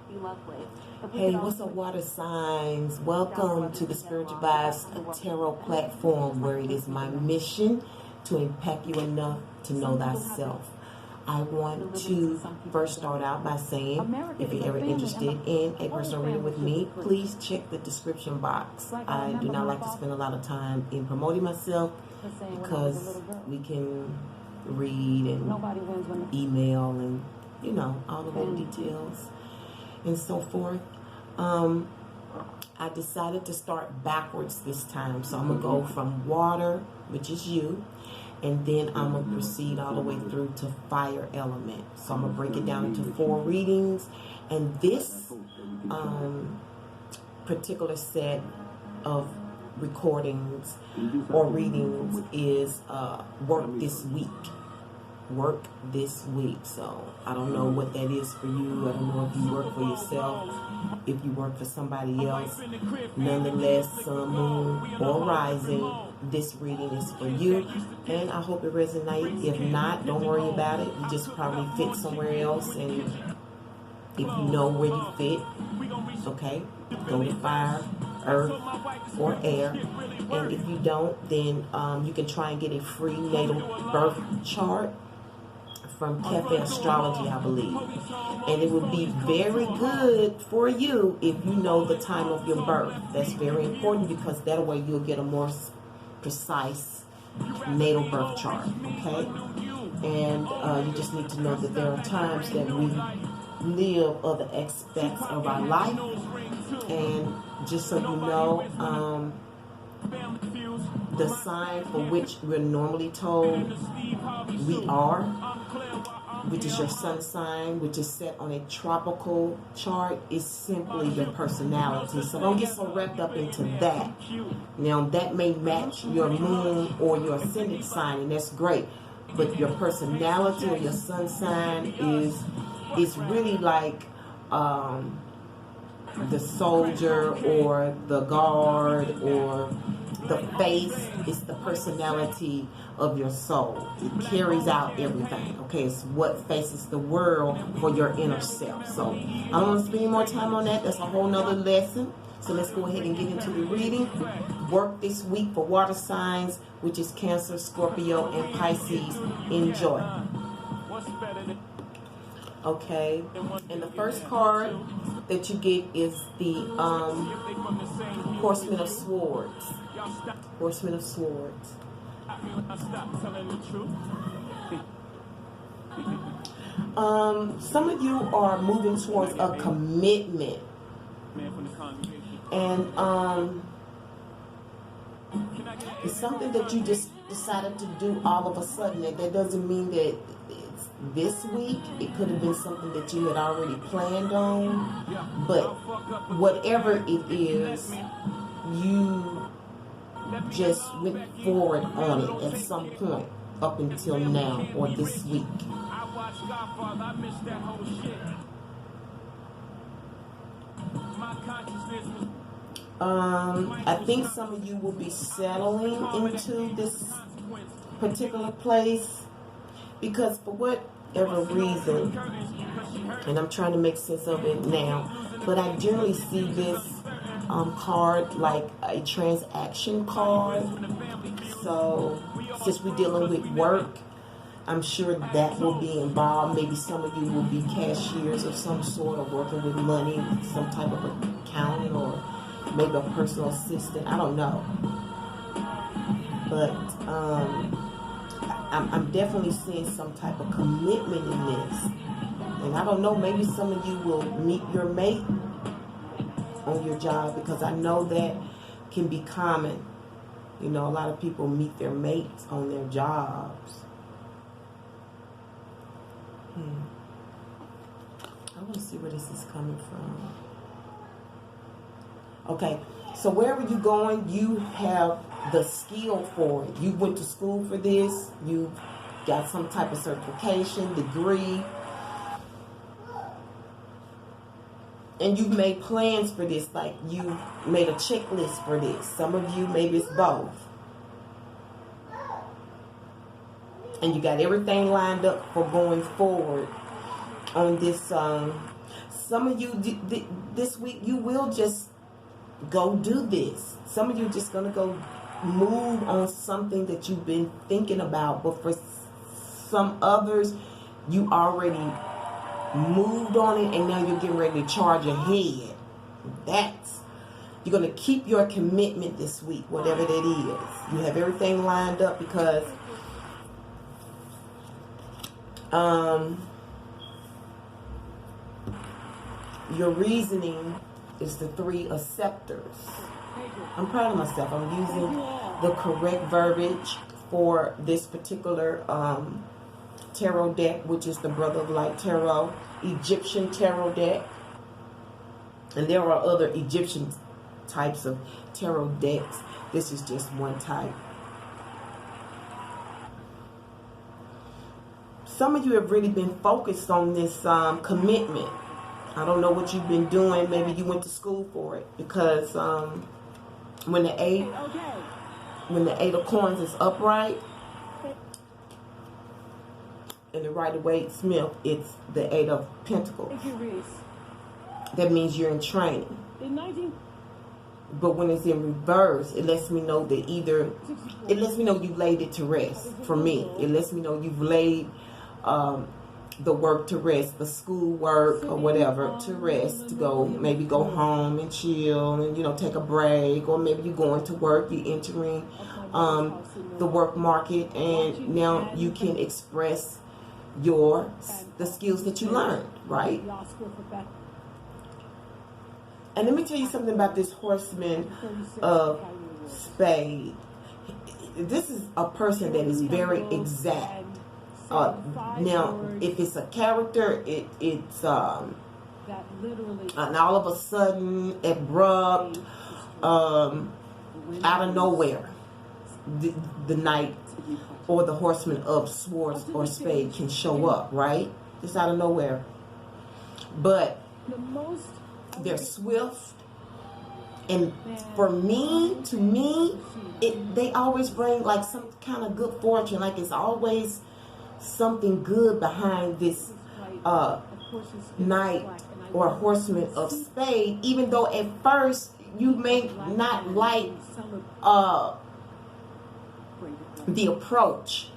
Hey, what's up, water signs? Welcome to the Spiritual Vibes Tarot platform, where it is my mission to impact you enough to know thyself. I want to first start out by saying, if you're ever interested in a personal reading with me, please check the description box. I do not like to spend a lot of time in promoting myself because we can read and email and, you know, all the little details and so forth. I decided to start backwards this time. So I'm going to go from water, which is you, and then I'm going to proceed all the way through to fire element. So I'm going to break it down into 4 readings. And this particular set of recordings or readings is work this week. Work this week. So I don't know what that is for you. I don't know if you work for yourself, if you work for somebody else. Nonetheless, sun, moon, or rising, this reading is for you, and I hope it resonates. If not, don't worry about it. You just probably fit somewhere else, and if you know where you fit, okay, go to fire, earth, or air. And if you don't, then you can try and get a free natal birth chart from Cafe Astrology, I believe. And it would be very good for you if you know the time of your birth. That's very important, because that way you'll get a more precise natal birth chart, okay? And you just need to know that there are times that we live other aspects of our life. And just so you know, the sign for which we're normally told we are, which is your sun sign, which is set on a tropical chart, is simply your personality. So don't get so wrapped up into that. Now, that may match your moon or your ascendant sign, and that's great. But your personality or your sun sign is really like the soldier or the guard or the face. Is the personality of your soul. It carries out everything. Okay, it's what faces the world for your inner self. So I don't want to spend any more time on that. That's a whole nother lesson. So let's go ahead and get into the reading. Work this week for water signs, which is Cancer, Scorpio, and Pisces. Enjoy. Okay, and the first card that you get is the Horseman of Swords. Horseman of Swords. Some of you are moving towards a commitment, and it's something that you just decided to do all of a sudden. And that doesn't mean that it's this week. It could have been something that you had already planned on, but whatever it is, you just went forward on it at some point up until now or this week. I think some of you will be settling into this particular place, because for whatever reason, and I'm trying to make sense of it now, but I generally see this card like a transaction card. So since we're dealing with work, I'm sure that will be involved. Maybe some of you will be cashiers of some sort, or working with money, some type of accountant, or maybe a personal assistant. I don't know. But I'm definitely seeing some type of commitment in this. And I don't know, maybe some of you will meet your mate on your job, because I know that can be common. You know, a lot of people meet their mates on their jobs. I want to see where this is coming from. Okay, so wherever you're going, you have the skill for it. You went to school for this. You got some type of certification, degree. And you've made plans for this, like you made a checklist for this. Some of you, maybe it's both. And you got everything lined up for going forward on this some of you this week, you will just go do this. Some of you just going to go move on something that you've been thinking about. But for some others, you already moved on it, and now you're getting ready to charge ahead. You're going to keep your commitment this week, whatever that is. You have everything lined up because your reasoning is the 3 of scepters. I'm proud of myself. I'm using the correct verbiage for this particular tarot deck, which is the Brother of Light Tarot, Egyptian tarot deck. And there are other Egyptian types of tarot decks. This is just one type. Some of you have really been focused on this commitment. I don't know what you've been doing. Maybe you went to school for it, because when the eight of coins is upright and the Rider-Waite Smith, it's the 8 of pentacles. That means you're in training. But when it's in reverse, it lets me know that it lets me know you've laid it to rest. For me, it lets me know you've laid the work to rest, the school work or whatever to rest, to maybe go home and chill and, you know, take a break, or maybe you're going to work, you're entering the work market, and now you can express the skills that you learned, right? And let me tell you something about this Horseman of Spades. This is a person that is very exact. Now, if it's a character, it's and all of a sudden, abrupt, out of nowhere, the Knight or the Horseman of Swords or Spade can show up, right? Just out of nowhere. But they're swift, and to me, they always bring like some kind of good fortune. Like it's always something good behind this Knight or Horseman of Spade, even though at first you may not like the approach.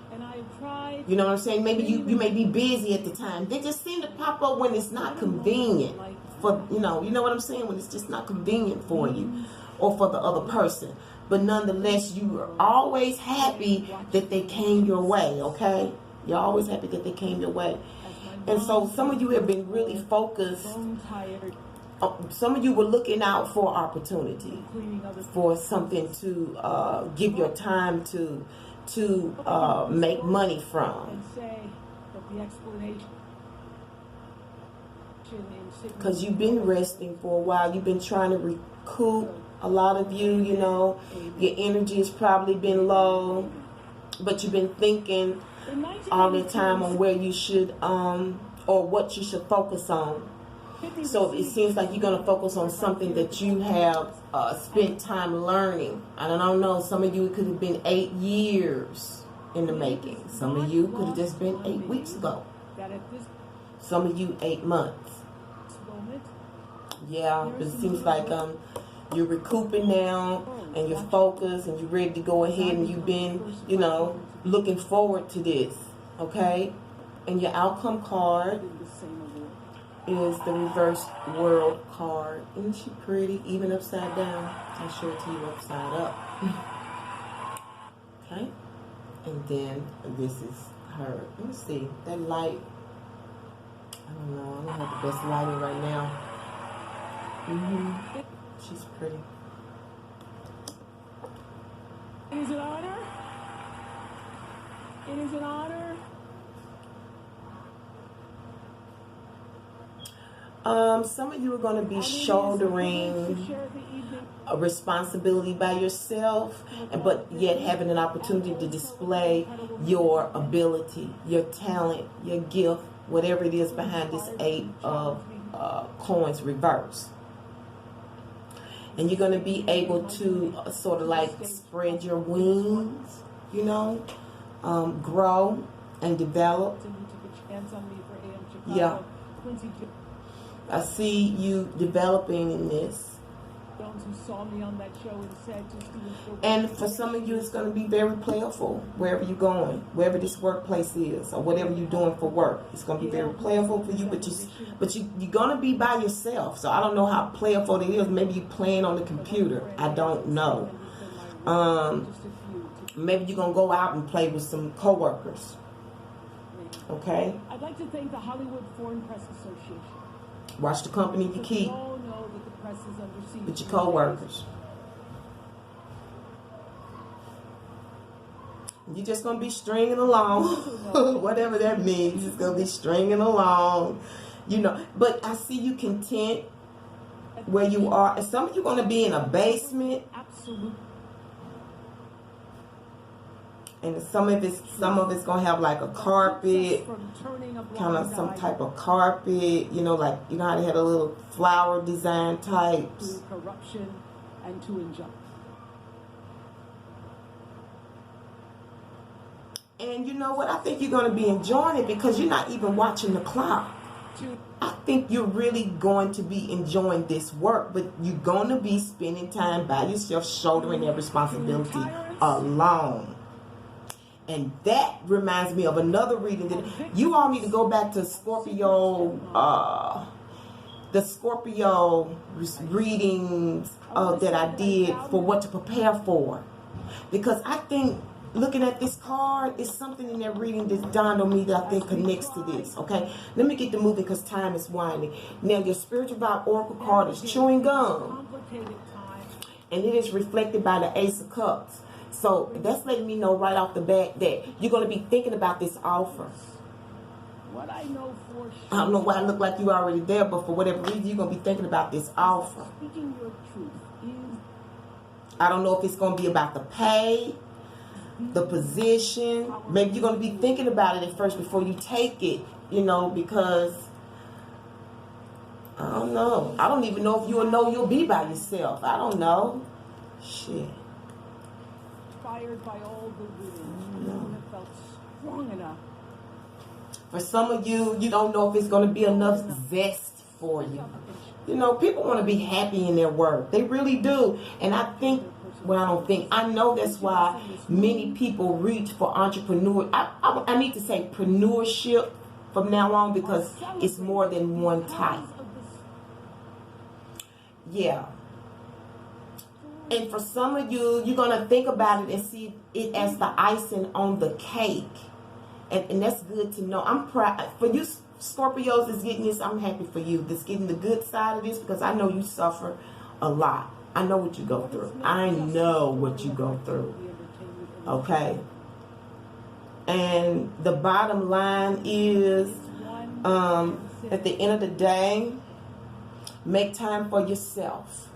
You know what I'm saying? Maybe you may be busy at the time. They just seem to pop up when it's not convenient for, you know what I'm saying? When it's just not convenient for you or for the other person. But nonetheless, you are always happy that they came your way, okay? You're always happy that they came your way. And so some of you have been really focused. Some of you were looking out for opportunity, for something to give your time to make money from. Because you've been resting for a while. You've been trying to recoup. A lot of you, you know, your energy has probably been low, but you've been thinking all the time on where you should, or what you should focus on. So it seems like you're going to focus on something that you have spent time learning. I don't know. Some of you, it could have been 8 years in the making. Some of you could have just been 8 weeks ago. Some of you 8 months. Yeah, but it seems like you're recouping now, and you're focused, and you're ready to go ahead, and you've been, you know, looking forward to this, okay? And your outcome card is the reverse world card. Isn't she pretty? Even upside down. I'll show it to you upside up. Okay? And then this is her. Let me see. That light. I don't know. I don't have the best lighting right now. She's pretty. It is an honor. It is an honor. Some of you are going to be shouldering a responsibility by yourself, but yet having an opportunity to display your ability, your talent, your gift, whatever it is behind this 8 of coins reverse. And you're going to be able to sort of like spread your wings, you know, grow and develop. Yeah. I see you developing in this. Those who saw me on that show and said just And for some of you, it's going to be very playful wherever you're going, wherever this workplace is, or whatever you're doing for work. It's going to be very playful for you, but you're going to be by yourself. So I don't know how playful it is. Maybe you're playing on the computer. I don't know. Maybe you're going to go out and play with some coworkers. Okay? I'd like to thank the Hollywood Foreign Press Association. Watch the company you keep with your co-workers. You're just going to be stringing along. Whatever that means. You're just going to be stringing along. You know, but I see you content where you are. And some of you are going to be in a basement. Absolutely. And some of it's going to have like a carpet, kind of some type of carpet, you know, like, you know how they had a little flower design types. To corruption and to injustice. And you know what? I think you're going to be enjoying it because you're not even watching the clock. I think you're really going to be enjoying this work, but you're going to be spending time by yourself, shouldering that responsibility alone. And that reminds me of another reading that you all need to go back to Scorpio, the Scorpio readings that I did for what to prepare for. Because I think looking at this card is something in that reading that dawned on me that I think connects to this. Okay, let me get the moving because time is winding. Now your spiritual vibe oracle card is chewing gum, and it is reflected by the Ace of Cups. So that's letting me know right off the bat that you're going to be thinking about this offer. What I know for sure. I don't know why I look like you already there, but for whatever reason, you're going to be thinking about this offer. Speaking your truth is. I don't know if it's going to be about the pay, the position. Maybe you're going to be thinking about it at first before you take it, you know, because I don't know. I don't even know if you'll know you'll be by yourself. I don't know. Shit. Inspired by all the women that felt strong enough. For some of you, you don't know if it's going to be enough zest for you. You know, people want to be happy in their work. They really do. And I think, well, I don't think, I know that's why many people reach for entrepreneur. I need to say preneurship from now on because it's more than one type. Yeah. And for some of you, you're going to think about it and see it as the icing on the cake. And that's good to know. I'm proud. For you Scorpios that's getting this, I'm happy for you. That's getting the good side of this because I know you suffer a lot. I know what you go through. I know what you go through. Okay? And the bottom line is, at the end of the day, make time for yourself.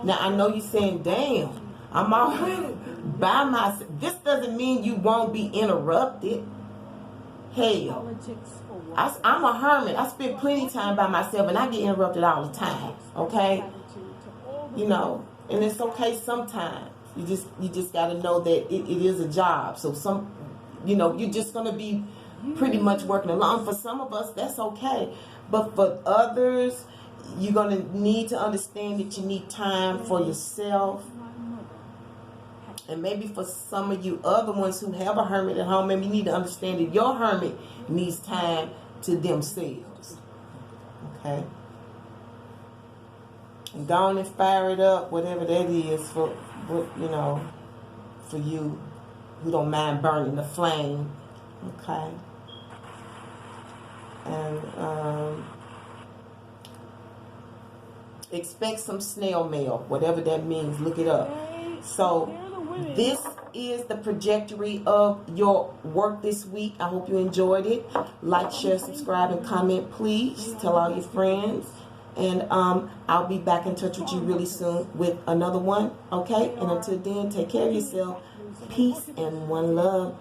Now, I know you're saying, damn, I'm already by myself. This doesn't mean you won't be interrupted. Hell, I'm a hermit. I spend plenty of time by myself, and I get interrupted all the time, okay? You know, and it's okay sometimes. You just got to know that it is a job. So you're just going to be pretty much working alone. For some of us, that's okay. But for others, you're going to need to understand that you need time for yourself. And maybe for some of you other ones who have a hermit at home, maybe you need to understand that your hermit needs time to themselves. Okay? And go on and fire it up, whatever that is for you who don't mind burning the flame. Okay? And expect some snail mail, whatever that means. Look it up. So this is the trajectory of your work this week. I hope you enjoyed it. Like, share, subscribe, and comment, please. Tell all your friends. And I'll be back in touch with you really soon with another one. Okay? And until then, take care of yourself. Peace and one love.